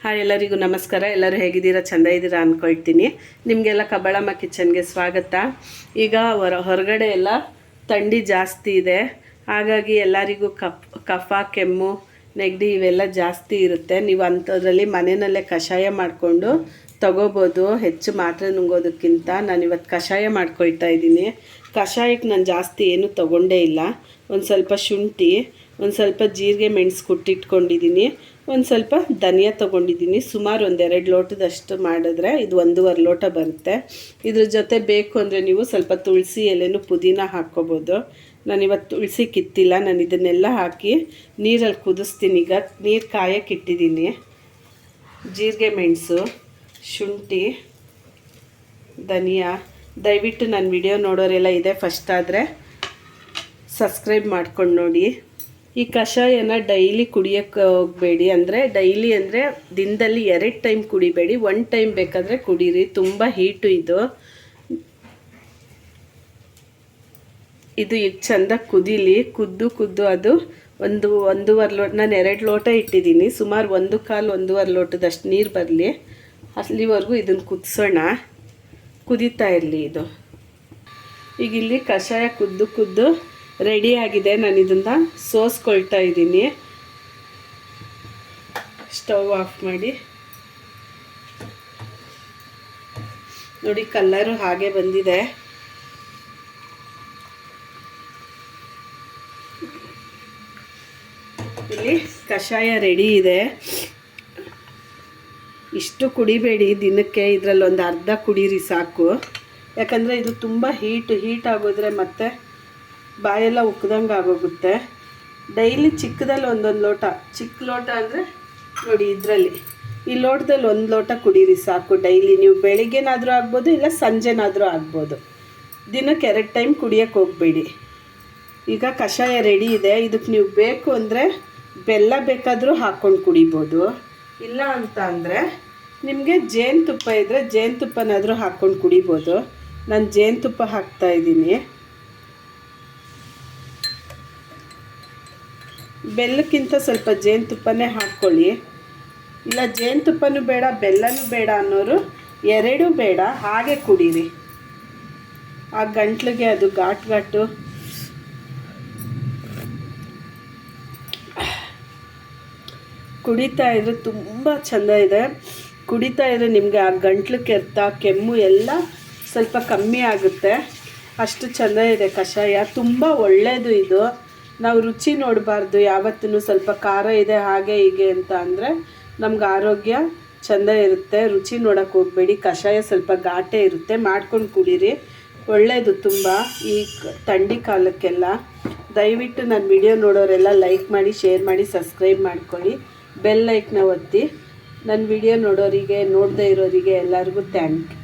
Hi, ಎಲ್ಲರಿಗೂ ನಮಸ್ಕಾರ. ಎಲ್ಲರೂ ಹೇಗಿದ್ದೀರಾ? ಚೆಂದ ಇದ್ದೀರಾ ಅಂದ್ಕೊಳ್ತೀನಿ. ನಿಮಗೆಲ್ಲ ಕಬ್ಬಾಳಮ್ಮ ಕಿಚನ್ಗೆ ಸ್ವಾಗತ. ಈಗ ಹೊರಗಡೆ ಎಲ್ಲ ಥಂಡಿ ಜಾಸ್ತಿ ಇದೆ, ಹಾಗಾಗಿ ಎಲ್ಲರಿಗೂ ಕಫ, ಕೆಮ್ಮು, ನೆಗಡಿ ಇವೆಲ್ಲ ಜಾಸ್ತಿ ಇರುತ್ತೆ. ನೀವು ಅಂಥದ್ರಲ್ಲಿ ಮನೆಯಲ್ಲೇ ಕಷಾಯ ಮಾಡಿಕೊಂಡು ತಗೋಬೋದು. ಹೆಚ್ಚು ಮಾತ್ರೆ ನುಂಗೋದಕ್ಕಿಂತ ನಾನಿವತ್ತು ಕಷಾಯ ಮಾಡ್ಕೊಳ್ತಾ ಇದ್ದೀನಿ. ಕಷಾಯಕ್ಕೆ ನಾನು ಜಾಸ್ತಿ ಏನೂ ತೊಗೊಂಡೇ ಇಲ್ಲ. ಒಂದು ಸ್ವಲ್ಪ ಶುಂಠಿ, ಒಂದು ಸ್ವಲ್ಪ ಜೀರಿಗೆ, ಮೆಣಸು ಕುಟ್ಟಿಟ್ಕೊಂಡಿದ್ದೀನಿ, ಒಂದು ಸ್ವಲ್ಪ ಧನಿಯಾ ತೊಗೊಂಡಿದ್ದೀನಿ. ಸುಮಾರು ಒಂದು 2 ಲೋಟದಷ್ಟು ಮಾಡಿದ್ರೆ ಇದು 1.5 ಲೋಟ ಬರುತ್ತೆ. ಇದ್ರ ಜೊತೆ ಬೇಕು ಅಂದರೆ ನೀವು ಸ್ವಲ್ಪ ತುಳಸಿ ಎಲೆನೂ ಪುದೀನ ಹಾಕ್ಕೋಬೋದು. ನಾನಿವತ್ತು ತುಳಸಿ ಕಿತ್ತಿಲ್ಲ. ನಾನು ಇದನ್ನೆಲ್ಲ ಹಾಕಿ ನೀರಲ್ಲಿ ಕುದಿಸ್ತೀನಿ. ಈಗ ನೀರು ಕಾಯಕ್ಕೆ ಇಟ್ಟಿದ್ದೀನಿ. ಜೀರಿಗೆ, ಮೆಣಸು, ಶುಂಠಿ, ಧನಿಯಾ. ದಯವಿಟ್ಟು ನನ್ನ ವಿಡಿಯೋ ನೋಡೋರೆಲ್ಲ ಇದೆ ಫಸ್ಟ್ ಆದರೆ ಸಬ್ಸ್ಕ್ರೈಬ್ ಮಾಡ್ಕೊಂಡು ನೋಡಿ. ಈ ಕಷಾಯನ ಡೈಲಿ ಕುಡಿಯೋಕ್ಕೆ ಹೋಗಬೇಡಿ. ಅಂದರೆ ಡೈಲಿ ಅಂದರೆ ದಿನದಲ್ಲಿ 2 ಟೈಮ್ ಕುಡಿಬೇಡಿ, 1 ಟೈಮ್ ಬೇಕಾದರೆ ಕುಡೀರಿ. ತುಂಬ ಹೀಟು ಇದು ಈಗ ಚೆಂದ ಕುದೀಲಿ. ಕುದ್ದು ಅದು ಒಂದೂವರೆ ಲೋಟ, ನಾನು 2 ಲೋಟ ಇಟ್ಟಿದ್ದೀನಿ. ಸುಮಾರು 1.25 ಲೋಟದಷ್ಟು ನೀರು ಬರಲಿ. ಅಲ್ಲಿವರೆಗೂ ಇದನ್ನು ಕುದಿಸೋಣ. ಕುದೀತಾ ಇರಲಿ ಇದು. ಈಗ ಇಲ್ಲಿ ಕಷಾಯ ಕುದ್ದು ರೆಡಿಯಾಗಿದೆ. ನಾನು ಇದನ್ನು ಸೋಸ್ಕೊಳ್ತಾ ಇದ್ದೀನಿ. ಸ್ಟವ್ ಆಫ್ ಮಾಡಿ ನೋಡಿ, ಕಲರು ಹಾಗೆ ಬಂದಿದೆ. ಇಲ್ಲಿ ಕಷಾಯ ರೆಡಿ ಇದೆ. ಇಷ್ಟು ಕುಡಿಬೇಡಿ ದಿನಕ್ಕೆ, ಇದರಲ್ಲಿ ಒಂದು ಅರ್ಧ ಕುಡೀರಿ ಸಾಕು. ಯಾಕಂದರೆ ಇದು ತುಂಬ ಹೀಟ್ ಆಗೋದ್ರೆ ಮತ್ತೆ ಬಾಯೆಲ್ಲ ಉಕ್ದಂಗೆ ಆಗೋಗುತ್ತೆ. ಡೈಲಿ ಚಿಕ್ಕದಲ್ಲಿ 1 ಲೋಟ, ಚಿಕ್ಕ ಲೋಟ ಅಂದರೆ ನೋಡಿ ಇದರಲ್ಲಿ, ಈ ಲೋಟದಲ್ಲಿ 1 ಲೋಟ ಕುಡೀರಿ ಸಾಕು. ಡೈಲಿ ನೀವು ಬೆಳಿಗ್ಗೆನಾದರೂ ಆಗ್ಬೋದು, ಇಲ್ಲ ಸಂಜೆನಾದರೂ ಆಗ್ಬೋದು. ದಿನಕ್ಕೆ 2 ಟೈಮ್ ಕುಡಿಯೋಕ್ಕೆ ಹೋಗಬೇಡಿ. ಈಗ ಕಷಾಯ ರೆಡಿ ಇದೆ. ಇದಕ್ಕೆ ನೀವು ಬೇಕು ಅಂದರೆ ಬೆಲ್ಲ ಬೇಕಾದರೂ ಹಾಕ್ಕೊಂಡು ಕುಡಿಬೋದು. ಇಲ್ಲ ಅಂತ ಅಂದರೆ ನಿಮಗೆ ಜೇನುತುಪ್ಪ ಇದ್ದರೆ ಜೇನುತುಪ್ಪನಾದರೂ ಹಾಕ್ಕೊಂಡು ಕುಡಿಬೋದು. ನಾನು ಜೇನುತುಪ್ಪ ಹಾಕ್ತಾಯಿದ್ದೀನಿ. ಬೆಲ್ಲಕ್ಕಿಂತ ಸ್ವಲ್ಪ ಜೇನುತುಪ್ಪನೇ ಹಾಕ್ಕೊಳ್ಳಿ. ಇಲ್ಲ ಜೇನುತುಪ್ಪನೂ ಬೇಡ, ಬೆಲ್ಲನೂ ಬೇಡ ಅನ್ನೋರು 2 ಬೇಡ, ಹಾಗೆ ಕುಡೀರಿ. ಆ ಗಂಟ್ಲಿಗೆ ಅದು ಘಾಟು ಕುಡಿತಾ ಇದ್ರೆ ತುಂಬ ಚೆಂದ ಇದೆ. ಕುಡಿತಾ ಇದ್ರೆ ನಿಮಗೆ ಆ ಗಂಟ್ಲು ಕೆರೆತ, ಕೆಮ್ಮು ಎಲ್ಲ ಸ್ವಲ್ಪ ಕಮ್ಮಿ ಆಗುತ್ತೆ. ಅಷ್ಟು ಚೆಂದ ಇದೆ ಕಷಾಯ. ತುಂಬ ಒಳ್ಳೆಯದು ಇದು. ನಾವು ರುಚಿ ನೋಡಬಾರ್ದು ಯಾವತ್ತೂ. ಸ್ವಲ್ಪ ಖಾರ ಇದೆ ಹಾಗೆ ಹೀಗೆ ಅಂತ ಅಂದರೆ ನಮ್ಗೆ ಆರೋಗ್ಯ ಚೆಂದ ಇರುತ್ತೆ. ರುಚಿ ನೋಡೋಕ್ಕೆ ಹೋಗಬೇಡಿ. ಕಷಾಯ ಸ್ವಲ್ಪ ಘಾಟೆ ಇರುತ್ತೆ, ಮಾಡ್ಕೊಂಡು ಕುಡೀರಿ. ಒಳ್ಳೆಯದು ತುಂಬ ಈ ಥಂಡಿ ಕಾಲಕ್ಕೆಲ್ಲ. ದಯವಿಟ್ಟು ನನ್ನ ವಿಡಿಯೋ ನೋಡೋರೆಲ್ಲ ಲೈಕ್ ಮಾಡಿ, ಶೇರ್ ಮಾಡಿ, ಸಬ್ಸ್ಕ್ರೈಬ್ ಮಾಡ್ಕೊಳ್ಳಿ. ಬೆಲ್ ಲೈಕ್ನ ಒತ್ತಿ. ನನ್ನ ವಿಡಿಯೋ ನೋಡೋರಿಗೆ, ನೋಡದೇ ಇರೋರಿಗೆ ಎಲ್ಲರಿಗೂ ಥ್ಯಾಂಕ್ ಯು.